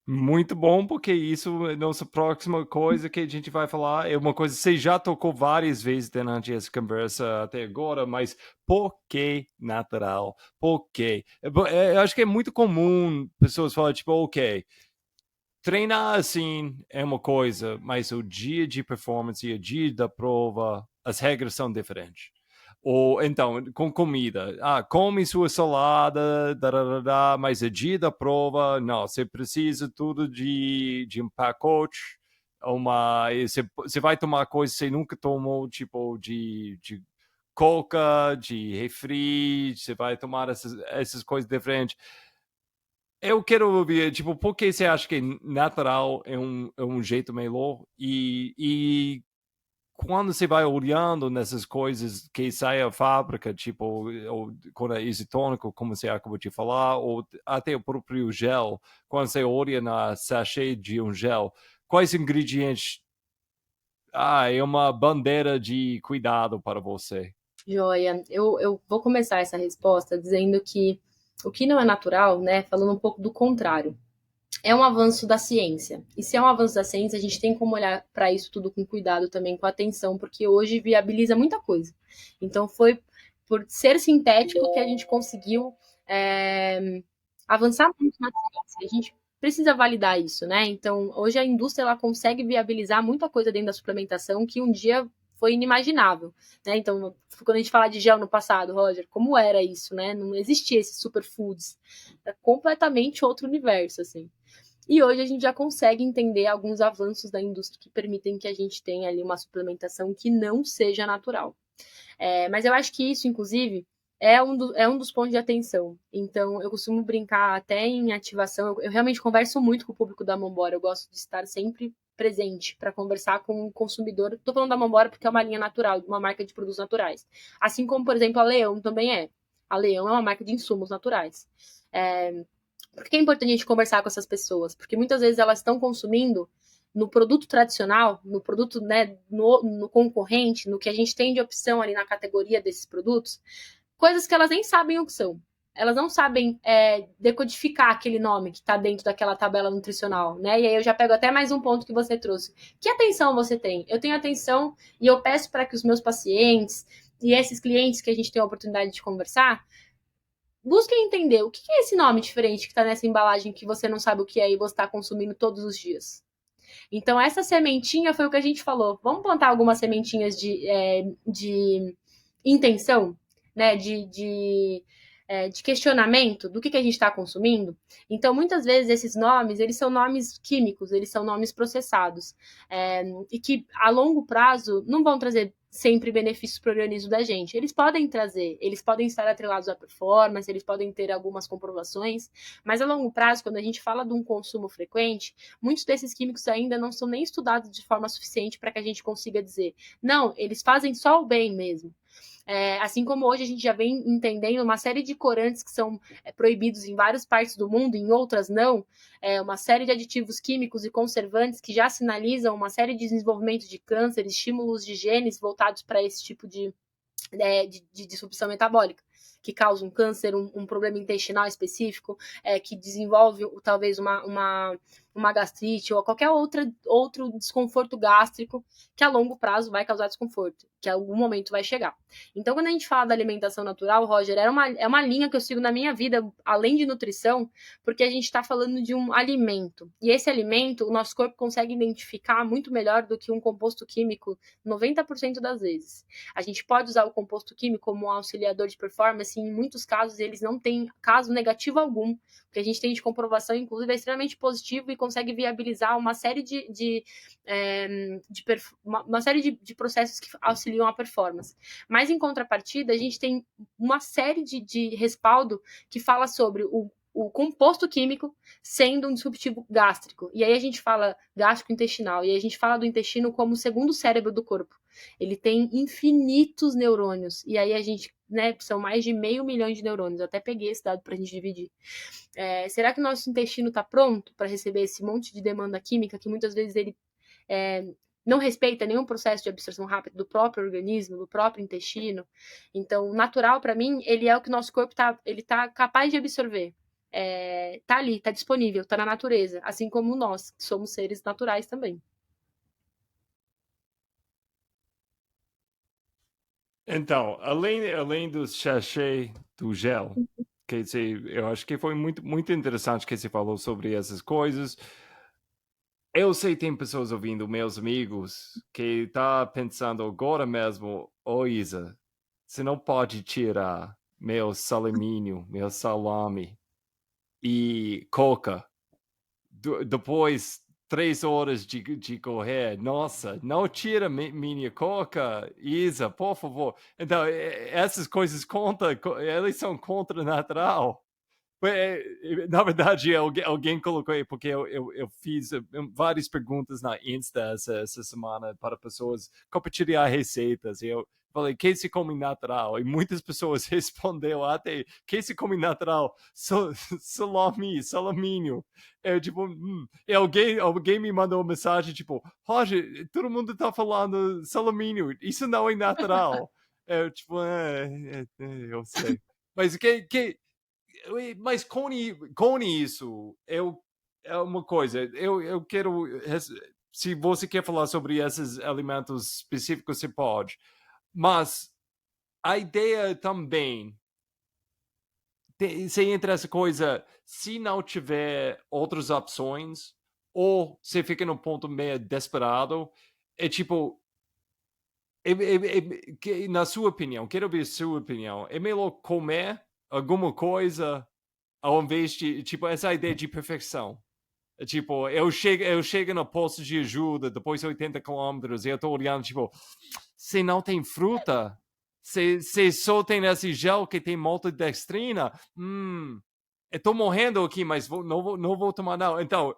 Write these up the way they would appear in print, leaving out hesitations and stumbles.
Muito bom, porque isso é nossa próxima coisa que a gente vai falar. É uma coisa que você já tocou várias vezes durante essa conversa até agora, mas por que natural? Por quê? Eu acho que é muito comum pessoas falarem, tipo, ok, treinar assim é uma coisa, mas o dia de performance e o dia da prova, as regras são diferentes. Ou então, com comida, come sua salada, darará, mas o dia da prova, não, você precisa tudo de um pacote, você vai tomar coisa que você nunca tomou, tipo de coca, de refri, você vai tomar essas coisas diferentes. Eu quero ouvir, tipo, por que você acha que natural é um jeito melhor? E quando você vai olhando nessas coisas que saem da fábrica, tipo, ou, quando é isotônico, como você acabou de falar, ou até o próprio gel, quando você olha na sachê de um gel, quais ingredientes? É uma bandeira de cuidado para você. Joia, eu vou começar essa resposta dizendo que o que não é natural, né, falando um pouco do contrário, é um avanço da ciência. E se é um avanço da ciência, a gente tem como olhar para isso tudo com cuidado também, com atenção, porque hoje viabiliza muita coisa. Então foi por ser sintético que a gente conseguiu avançar muito na ciência. A gente precisa validar isso, né? Então, hoje a indústria ela consegue viabilizar muita coisa dentro da suplementação que um dia foi inimaginável, né? Então, quando a gente fala de gel no passado, Roger, como era isso, né? Não existia esses superfoods. É completamente outro universo, assim. E hoje a gente já consegue entender alguns avanços da indústria que permitem que a gente tenha ali uma suplementação que não seja natural. Mas eu acho que isso, inclusive, é um dos pontos de atenção. Então, eu costumo brincar até em ativação. Eu realmente converso muito com o público da Mambora. Eu gosto de estar sempre presente para conversar com o consumidor. Estou falando da Mambora porque é uma linha natural, uma marca de produtos naturais. Assim como, por exemplo, a Leão também é. A Leão é uma marca de insumos naturais. É, por que é importante a gente conversar com essas pessoas? Porque muitas vezes elas estão consumindo no produto tradicional, no produto, né, no concorrente, no que a gente tem de opção ali na categoria desses produtos, coisas que elas nem sabem o que são. Elas não sabem decodificar aquele nome que está dentro daquela tabela nutricional, né? E aí eu já pego até mais um ponto que você trouxe. Que atenção você tem? Eu tenho atenção e eu peço para que os meus pacientes e esses clientes que a gente tem a oportunidade de conversar busquem entender o que é esse nome diferente que está nessa embalagem que você não sabe o que é e você está consumindo todos os dias. Então, essa sementinha foi o que a gente falou. Vamos plantar algumas sementinhas de intenção, né? De questionamento do que a gente está consumindo. Então, muitas vezes, esses nomes, eles são nomes químicos, eles são nomes processados. E que, a longo prazo, não vão trazer sempre benefícios para o organismo da gente. Eles podem trazer, eles podem estar atrelados à performance, eles podem ter algumas comprovações, mas a longo prazo, quando a gente fala de um consumo frequente, muitos desses químicos ainda não são nem estudados de forma suficiente para que a gente consiga dizer, não, eles fazem só o bem mesmo. Assim como hoje a gente já vem entendendo uma série de corantes que são proibidos em várias partes do mundo, em outras não, uma série de aditivos químicos e conservantes que já sinalizam uma série de desenvolvimento de câncer, estímulos de genes voltados para esse tipo de disrupção metabólica, que causa um câncer, um problema intestinal específico, que desenvolve talvez uma gastrite ou qualquer outro desconforto gástrico que a longo prazo vai causar desconforto, que a algum momento vai chegar. Então, quando a gente fala da alimentação natural, Roger, é uma linha que eu sigo na minha vida, além de nutrição, porque a gente está falando de um alimento. E esse alimento, o nosso corpo consegue identificar muito melhor do que um composto químico 90% das vezes. A gente pode usar o composto químico como um auxiliador de performance, e em muitos casos eles não têm caso negativo algum, porque a gente tem de comprovação, inclusive, é extremamente positivo e consegue viabilizar uma série uma série de processos que auxiliam a performance. Mas, em contrapartida, a gente tem uma série de respaldo que fala sobre o composto químico sendo um disruptivo gástrico. E aí a gente fala gástrico-intestinal, e aí a gente fala do intestino como o segundo cérebro do corpo. Ele tem infinitos neurônios. E aí a gente, né, são mais de 500 mil de neurônios. Eu até peguei esse dado para a gente dividir. Será que o nosso intestino está pronto para receber esse monte de demanda química que muitas vezes ele é, não respeita nenhum processo de absorção rápida do próprio organismo, do próprio intestino? Então, natural para mim, ele é o que o nosso corpo tá capaz de absorver. tá ali, tá disponível, tá na natureza, assim como nós, que somos seres naturais também. Então, além do sachê do gel, quer dizer, eu acho que foi muito interessante que você falou sobre essas coisas. Eu sei que tem pessoas ouvindo, meus amigos, que tá pensando agora mesmo, ô Isa, você não pode tirar meu salaminho, meu salame e coca depois 3 horas de correr. Nossa, não tira minha coca, Isa, por favor. Então, essas coisas elas são contra o natural. Na verdade, alguém colocou aí, porque eu fiz várias perguntas na Insta essa semana para pessoas compartilhar receitas. E eu falei, que se come natural? E muitas pessoas responderam até, que se come natural? Salaminho. Eu, tipo, E alguém me mandou uma mensagem, tipo, Roger, todo mundo tá falando salaminho, isso não é natural. Eu, tipo, eu sei. Mas mas com isso, é uma coisa, eu quero. Se você quer falar sobre esses alimentos específicos, você pode. Mas a ideia também, se entra essa coisa, se não tiver outras opções, ou você fica num ponto meio desesperado, é tipo. Na sua opinião, quero ouvir sua opinião. É melhor comer alguma coisa ao invés de, tipo, essa ideia de perfeição. Tipo, eu chego no posto de ajuda depois de 80 quilômetros e eu tô olhando, tipo, se não tem fruta, se só tem esse gel que tem maltodextrina, eu tô morrendo aqui, mas não vou tomar não. Então,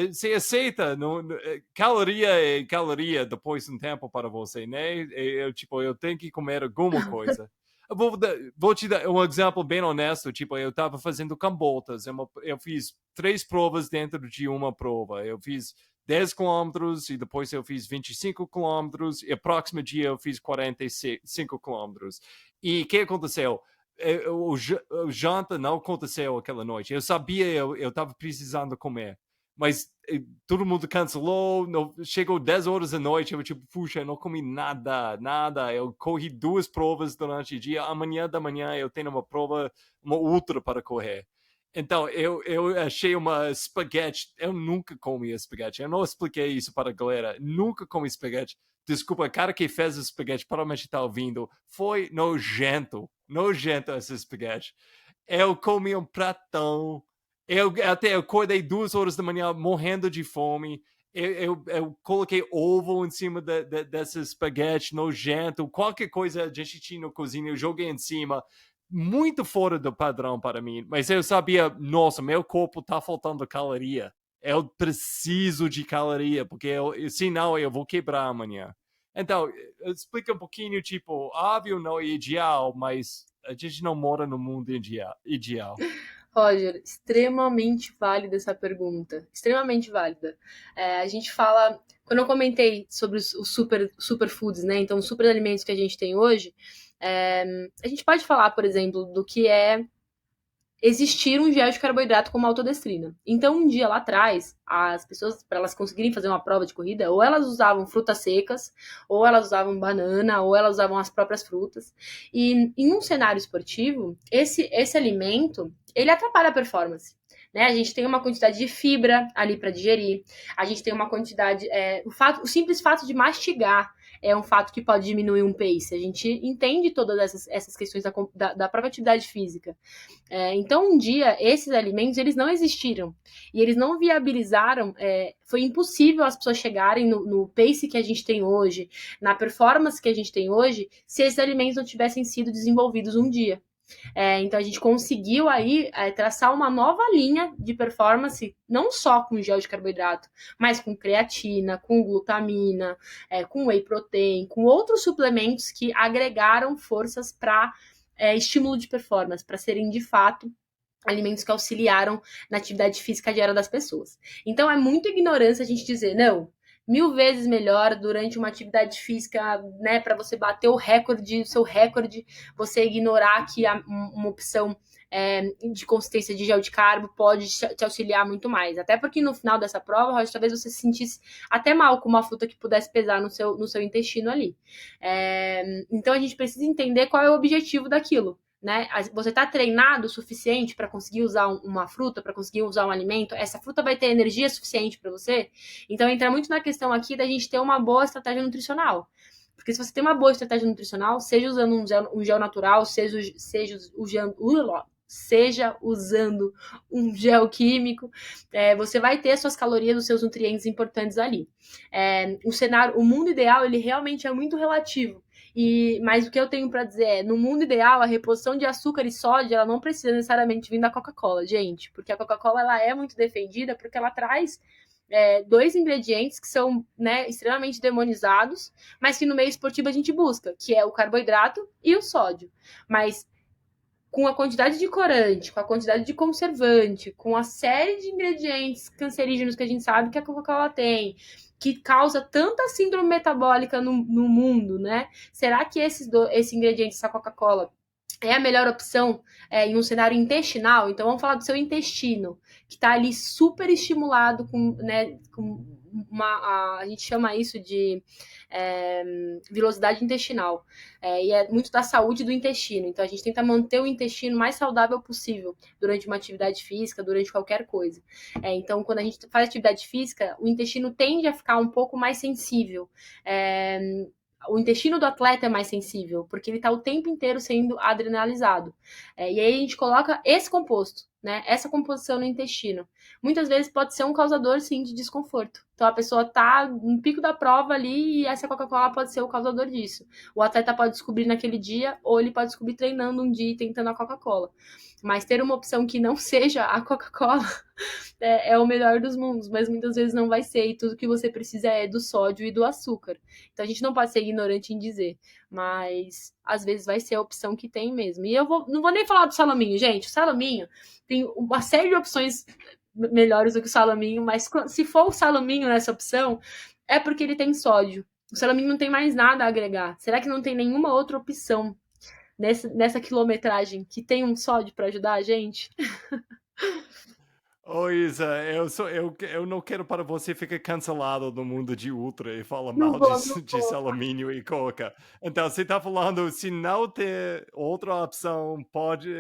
você aceita, caloria é caloria depois de um tempo para você, né? Tipo, eu tenho que comer alguma coisa. Vou te dar um exemplo bem honesto. Tipo, eu estava fazendo cambotas. Eu fiz 3 provas dentro de uma prova. Eu fiz 10 quilômetros e depois eu fiz 25 quilômetros. E o próximo dia eu fiz 45 quilômetros. E o que aconteceu? O janta não aconteceu aquela noite. Eu sabia eu estava precisando comer. Mas todo mundo cancelou, chegou 10 horas da noite, eu tipo, puxa, eu não comi nada. Eu corri 2 provas durante o dia, amanhã da manhã eu tenho uma prova, uma ultra para correr. Então, eu achei uma espaguete, eu nunca comi espaguete, eu não expliquei isso para a galera, nunca comi espaguete. Desculpa, cara que fez espaguete, provavelmente está ouvindo, foi nojento esse espaguete. Eu comi um pratão, eu acordei 2 horas da manhã morrendo de fome. Eu coloquei ovo em cima desse espaguete nojento. Qualquer coisa a gente tinha na cozinha, eu joguei em cima. Muito fora do padrão para mim. Mas eu sabia, nossa, meu corpo tá faltando caloria. Eu preciso de caloria, porque senão eu vou quebrar amanhã. Então, explica um pouquinho, tipo, óbvio não é ideal, mas a gente não mora no mundo ideal. Roger, extremamente válida essa pergunta, extremamente válida. A gente fala, quando eu comentei sobre os superfoods, né? Então, os super alimentos que a gente tem hoje, a gente pode falar, por exemplo, do que é existir um gel de carboidrato com maltodestrina. Então, um dia lá atrás, as pessoas, para elas conseguirem fazer uma prova de corrida, ou elas usavam frutas secas, ou elas usavam banana, ou elas usavam as próprias frutas. E em um cenário esportivo, esse alimento, ele atrapalha a performance. Né? A gente tem uma quantidade de fibra ali para digerir, a gente tem uma quantidade. O simples fato de mastigar é um fato que pode diminuir um pace. A gente entende todas essas questões da própria atividade física. Então, um dia, esses alimentos, eles não existiram. E eles não viabilizaram, foi impossível as pessoas chegarem no pace que a gente tem hoje, na performance que a gente tem hoje, se esses alimentos não tivessem sido desenvolvidos um dia. Então a gente conseguiu aí traçar uma nova linha de performance, não só com gel de carboidrato, mas com creatina, com glutamina, com whey protein, com outros suplementos que agregaram forças para estímulo de performance, para serem de fato alimentos que auxiliaram na atividade física diária das pessoas. Então é muita ignorância a gente dizer, não, 1000 vezes melhor durante uma atividade física, né, para você bater o seu recorde, você ignorar que uma opção de consistência de gel de carbo pode te auxiliar muito mais. Até porque no final dessa prova, Roger, talvez você se sentisse até mal com uma fruta que pudesse pesar no seu intestino ali. Então a gente precisa entender qual é o objetivo daquilo. Né? Você está treinado o suficiente para conseguir usar uma fruta, para conseguir usar um alimento? Essa fruta vai ter energia suficiente para você? Então entra muito na questão aqui da gente ter uma boa estratégia nutricional. Porque se você tem uma boa estratégia nutricional, seja usando um gel natural, seja usando um gel químico, você vai ter suas calorias, os seus nutrientes importantes ali. O mundo ideal, ele realmente é muito relativo. Mas o que eu tenho para dizer é, no mundo ideal, a reposição de açúcar e sódio, ela não precisa necessariamente vir da Coca-Cola, gente, porque a Coca-Cola ela é muito defendida porque ela traz dois ingredientes que são, né, extremamente demonizados, mas que no meio esportivo a gente busca, que é o carboidrato e o sódio. Mas com a quantidade de corante, com a quantidade de conservante, com a série de ingredientes cancerígenos que a gente sabe que a Coca-Cola tem, que causa tanta síndrome metabólica no mundo, né? Será que esse ingrediente, essa Coca-Cola, é a melhor opção em um cenário intestinal? Então vamos falar do seu intestino, que está ali super estimulado com a gente chama isso de vilosidade intestinal. E é muito da saúde do intestino. Então a gente tenta manter o intestino mais saudável possível durante uma atividade física, durante qualquer coisa. Então quando a gente faz atividade física, o intestino tende a ficar um pouco mais sensível. O intestino do atleta é mais sensível, porque ele está o tempo inteiro sendo adrenalizado. E aí a gente coloca esse composto, né? Essa composição no intestino. Muitas vezes pode ser um causador, sim, de desconforto. Então a pessoa tá no pico da prova ali e essa Coca-Cola pode ser o causador disso. O atleta pode descobrir naquele dia ou ele pode descobrir treinando um dia e tentando a Coca-Cola. Mas ter uma opção que não seja a Coca-Cola é o melhor dos mundos, mas muitas vezes não vai ser, e tudo que você precisa é do sódio e do açúcar. Então a gente não pode ser ignorante em dizer, mas às vezes vai ser a opção que tem mesmo. E não vou nem falar do salaminho, gente. O salaminho tem uma série de opções melhores do que o salaminho, mas se for o salaminho nessa opção, é porque ele tem sódio. O salaminho não tem mais nada a agregar. Será que não tem nenhuma outra opção nessa quilometragem que tem um sódio para ajudar a gente? Ô, Isa, eu não quero para você ficar cancelado no mundo de ultra e falar Não mal de, vou, não de vou. salaminho e coca. Então, você está falando, se não ter outra opção,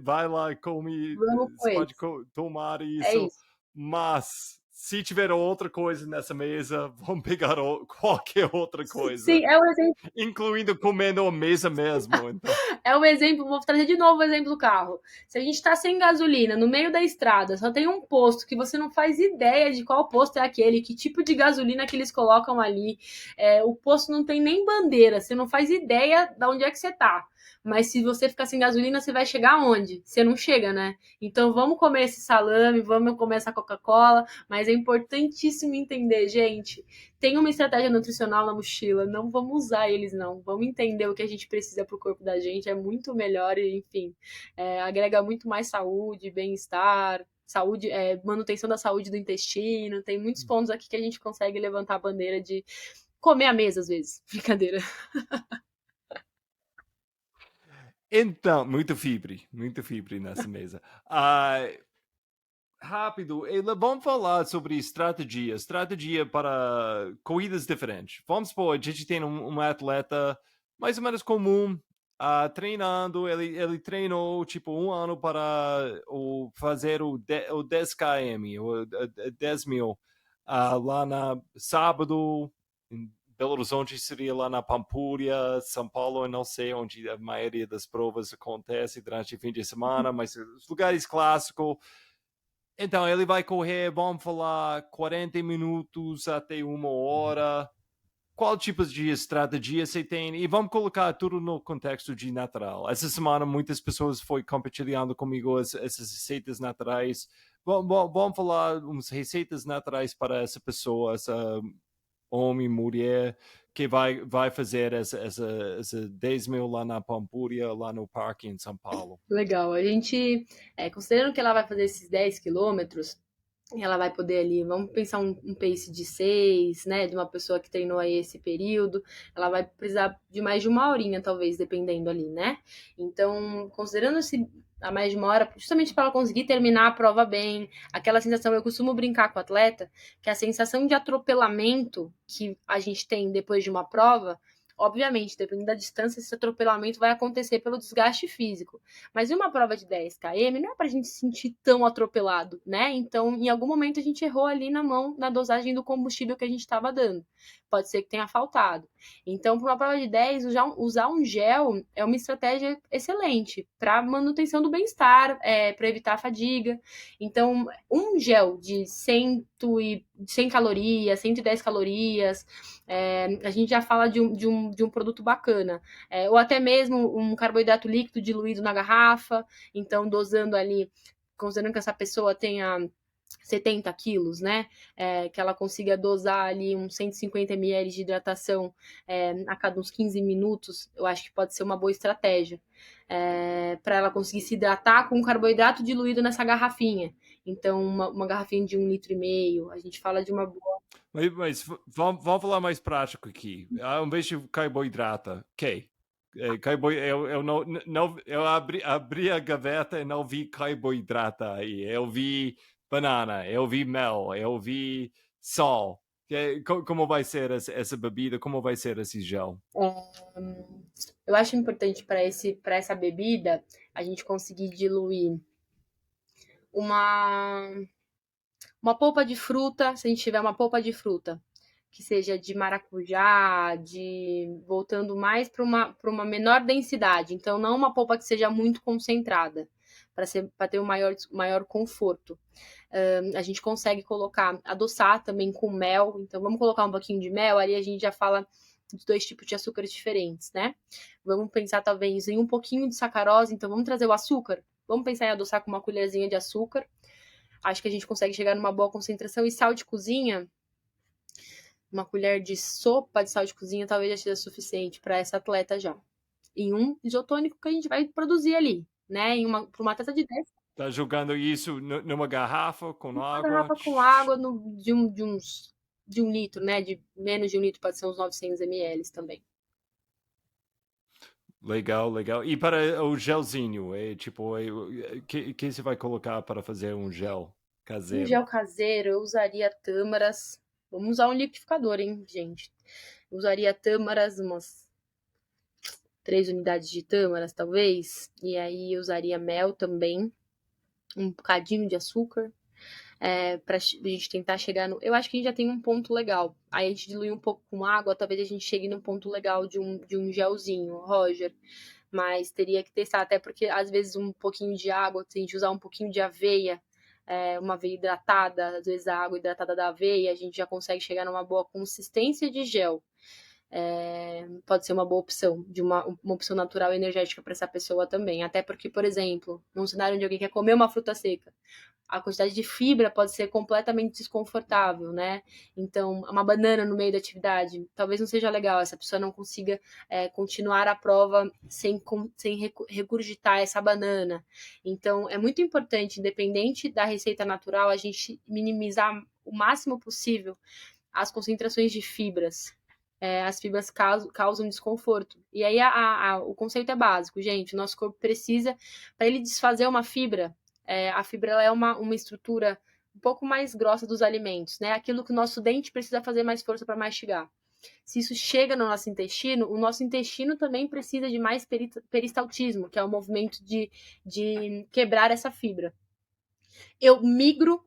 vai lá e come, Vamos com você pode esse. tomar É isso, isso. mas se tiver outra coisa nessa mesa, vamos pegar qualquer outra coisa, Sim, é um exemplo. incluindo comendo a mesa mesmo. Então. É um exemplo, vou trazer de novo o exemplo do carro. Se a gente está sem gasolina, no meio da estrada, só tem um posto que você não faz ideia de qual posto é aquele, que tipo de gasolina que eles colocam ali. O posto não tem nem bandeira, você não faz ideia de onde é que você tá. Mas se você ficar sem gasolina, você vai chegar aonde? Você não chega, né? Então vamos comer esse salame, vamos comer essa Coca-Cola, mas é importantíssimo entender, gente, tem uma estratégia nutricional na mochila, não vamos usar eles, não. Vamos entender o que a gente precisa para o corpo da gente, é muito melhor e, enfim, agrega muito mais saúde, bem-estar, saúde, manutenção da saúde do intestino. Tem muitos pontos aqui que a gente consegue levantar a bandeira de comer à mesa, às vezes. Brincadeira. Então, muito fibre nessa mesa. Rápido, vamos falar sobre estratégia para corridas diferentes. Vamos supor, a gente tem um atleta mais ou menos comum, treinando, ele treinou tipo um ano para fazer o 10 km, o 10 mil, lá na sábado, em Belo Horizonte seria lá na Pampulha, São Paulo, eu não sei onde a maioria das provas acontece durante o fim de semana, mas os lugares clássicos. Então, ele vai correr, vamos falar, 40 minutos até uma hora. Qual tipo de estratégia você tem? E vamos colocar tudo no contexto de natural. Essa semana, muitas pessoas foram compartilhando comigo essas receitas naturais. Vamos falar umas receitas naturais para essa pessoa, essa homem, mulher, que vai fazer essa 10 mil lá na Pampulha, lá no parque em São Paulo. Legal. A gente, considerando que ela vai fazer esses 10 quilômetros, ela vai poder ali, vamos pensar um pace de 6, né, de uma pessoa que treinou aí esse período, ela vai precisar de mais de uma horinha, talvez, dependendo ali, né? Então, considerando a mais de uma hora, justamente para ela conseguir terminar a prova bem. Aquela sensação, eu costumo brincar com o atleta, que a sensação de atropelamento que a gente tem depois de uma prova, obviamente, dependendo da distância, esse atropelamento vai acontecer pelo desgaste físico. Mas em uma prova de 10 km, não é pra gente se sentir tão atropelado, né? Então, em algum momento, a gente errou ali na mão, na dosagem do combustível que a gente estava dando. Pode ser que tenha faltado. Então, para uma prova de 10, usar um gel é uma estratégia excelente para manutenção do bem-estar, para evitar a fadiga. Então, um gel de 100 calorias, 110 calorias, a gente já fala de um produto bacana. Ou até mesmo um carboidrato líquido diluído na garrafa, então dosando ali, considerando que essa pessoa tenha 70 quilos, né? Que ela consiga dosar ali uns 150 ml de hidratação a cada uns 15 minutos, eu acho que pode ser uma boa estratégia. Para ela conseguir se hidratar com carboidrato diluído nessa garrafinha. Então, uma garrafinha de 1,5 litro, a gente fala de uma boa. Mas vamos falar mais prático aqui. Ao invés de carboidrato, ok. Eu não eu abri a gaveta e não vi carboidrato aí. Eu vi banana, eu vi mel, eu vi sal. Como vai ser essa bebida? Como vai ser esse gel? Eu acho importante para essa bebida a gente conseguir diluir uma polpa de fruta, se a gente tiver uma polpa de fruta que seja de maracujá, voltando mais para uma menor densidade, então não uma polpa que seja muito concentrada, para ter um maior conforto. A gente consegue adoçar também com mel, então vamos colocar um pouquinho de mel, ali a gente já fala de 2 tipos de açúcares diferentes, né? Vamos pensar talvez em um pouquinho de sacarose, então vamos trazer o açúcar, vamos pensar em adoçar com uma colherzinha de açúcar. Acho que a gente consegue chegar numa boa concentração. E sal de cozinha, uma colher de sopa de sal de cozinha talvez já seja suficiente para essa atleta já. Em um isotônico que a gente vai produzir ali, né? Para uma atleta de 10. Tá jogando isso numa garrafa com Uma água? garrafa com água de 1 litro, né? De menos de 1 litro, pode ser uns 900 ml também. Legal, legal. E para o gelzinho, tipo, que você vai colocar para fazer um gel Um caseiro? gel caseiro, eu usaria tâmaras. Vamos usar um liquidificador, hein, gente? Eu usaria tâmaras, umas 3 unidades de tâmaras, talvez. E aí eu usaria mel também. Um bocadinho de açúcar. Pra gente tentar chegar no. Eu acho que a gente já tem um ponto legal. Aí a gente dilui um pouco com água, talvez a gente chegue num ponto legal de um gelzinho, Roger. Mas teria que testar, até porque às vezes um pouquinho de água, se a gente usar um pouquinho de aveia, uma aveia hidratada, às vezes a água hidratada da aveia, a gente já consegue chegar numa boa consistência de gel. Pode ser uma boa opção, de uma opção natural e energética para essa pessoa também. Até porque, por exemplo, num cenário onde alguém quer comer uma fruta seca, a quantidade de fibra pode ser completamente desconfortável, né? Então, uma banana no meio da atividade talvez não seja legal, essa pessoa não consiga continuar a prova sem regurgitar essa banana. Então, é muito importante, independente da receita natural, a gente minimizar o máximo possível as concentrações de fibras. As fibras causam desconforto. E aí o conceito é básico, gente. O nosso corpo precisa, para ele desfazer uma fibra, a fibra ela é uma estrutura um pouco mais grossa dos alimentos, né? Aquilo que o nosso dente precisa fazer mais força para mastigar. Se isso chega no nosso intestino, o nosso intestino também precisa de mais peristaltismo, que é o movimento de quebrar essa fibra. Eu migro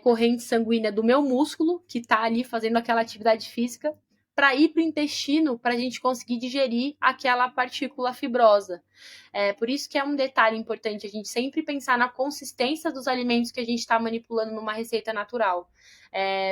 corrente sanguínea do meu músculo, que está ali fazendo aquela atividade física, para ir para o intestino, para a gente conseguir digerir aquela partícula fibrosa. Por isso que é um detalhe importante a gente sempre pensar na consistência dos alimentos que a gente está manipulando numa receita natural.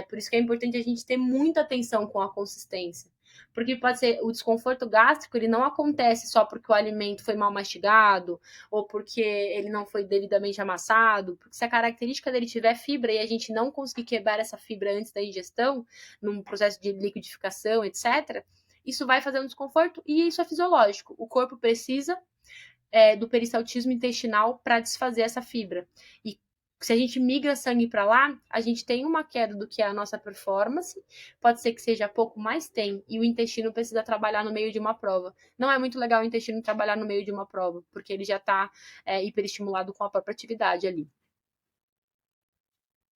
Por isso que é importante a gente ter muita atenção com a consistência. Porque pode ser o desconforto gástrico, ele não acontece só porque o alimento foi mal mastigado ou porque ele não foi devidamente amassado, porque se a característica dele tiver fibra e a gente não conseguir quebrar essa fibra antes da ingestão, num processo de liquidificação, etc., isso vai fazer um desconforto e isso é fisiológico. O corpo precisa do peristaltismo intestinal para desfazer essa fibra. E se a gente migra sangue para lá, a gente tem uma queda do que é a nossa performance, pode ser que seja pouco, mas tem, e o intestino precisa trabalhar no meio de uma prova. Não é muito legal o intestino trabalhar no meio de uma prova, porque ele já está hiperestimulado com a própria atividade ali.